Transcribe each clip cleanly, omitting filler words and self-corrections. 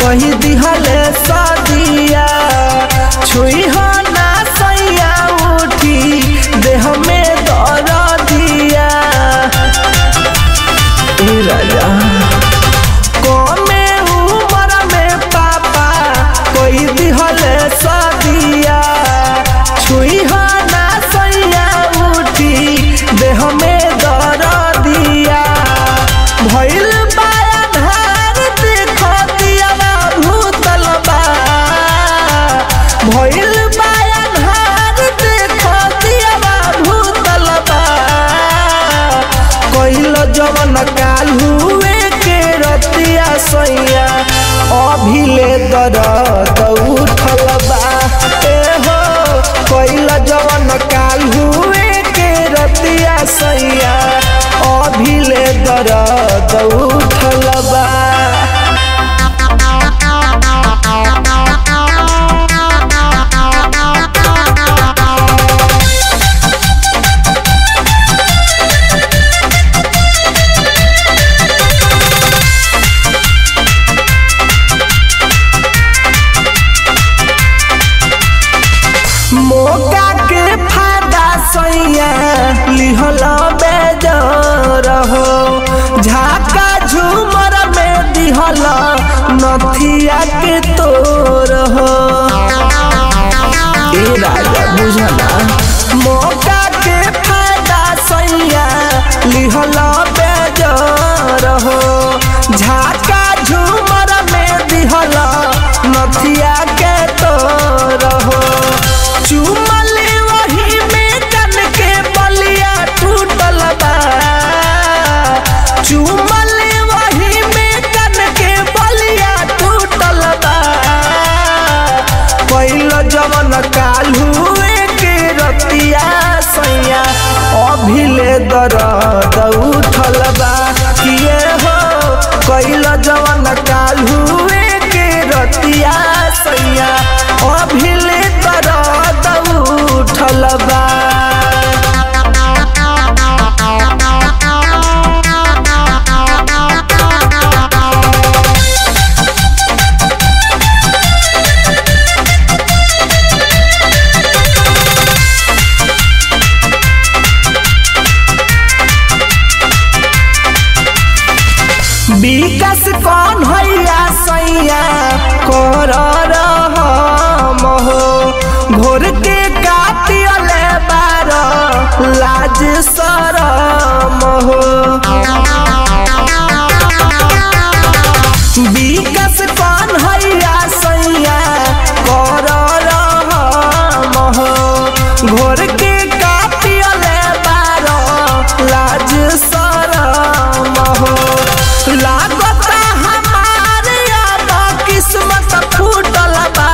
कही दिहले सदिया छुई हो ना सैया उठी देह में दर्दिया राजा कमे उम्र में पापा कही दिहले सदिया छुई हो ना सैया उठी देह में दर्दिया भइल जवन काल हुए के रतिया सैया अभिले दर्द उठल बा हो कैल जवन काल हुए के रतिया सैया अभिले दर्द उठल बा। मौका के फायदा सैया लिहल बेजर हो झाका झूमर में दिहल नथिया के तोर हो राजा बुझला मौका के फायदा सैया लिहल बेजर हो झाका झूमर में दिहल नथिया के तोर हो चुमले वही में कन के बलिया टूटल बा चुमले वही में कन के बलिया टूटल बा कैल जवन काल हुए के रतिया सैया अभिले दर्द उठल बा किए हो कैल जवन काल हुए के रतिया सैया अभिले दर्द उठल बा। विकास कौन हैया सैया कर हो घोर के काटियले बार लाज शरम हो विकास कौन हैया सैया कर हो घोर के काटियले बार लाज शरम हो लागता हमारे अब किस्मत फूटल बा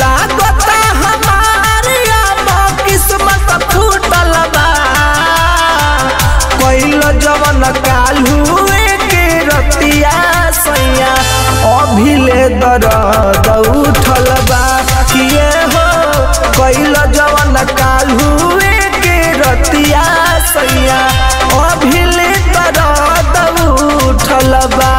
लागता हमारे अब किस्मत फूटल बा कैल जवन काल हुए के रतिया सैया अभिले दर्द उठल बा किए हो कैल जवन काल हुए के रतिया सैया अभिले दर्द उठल बा।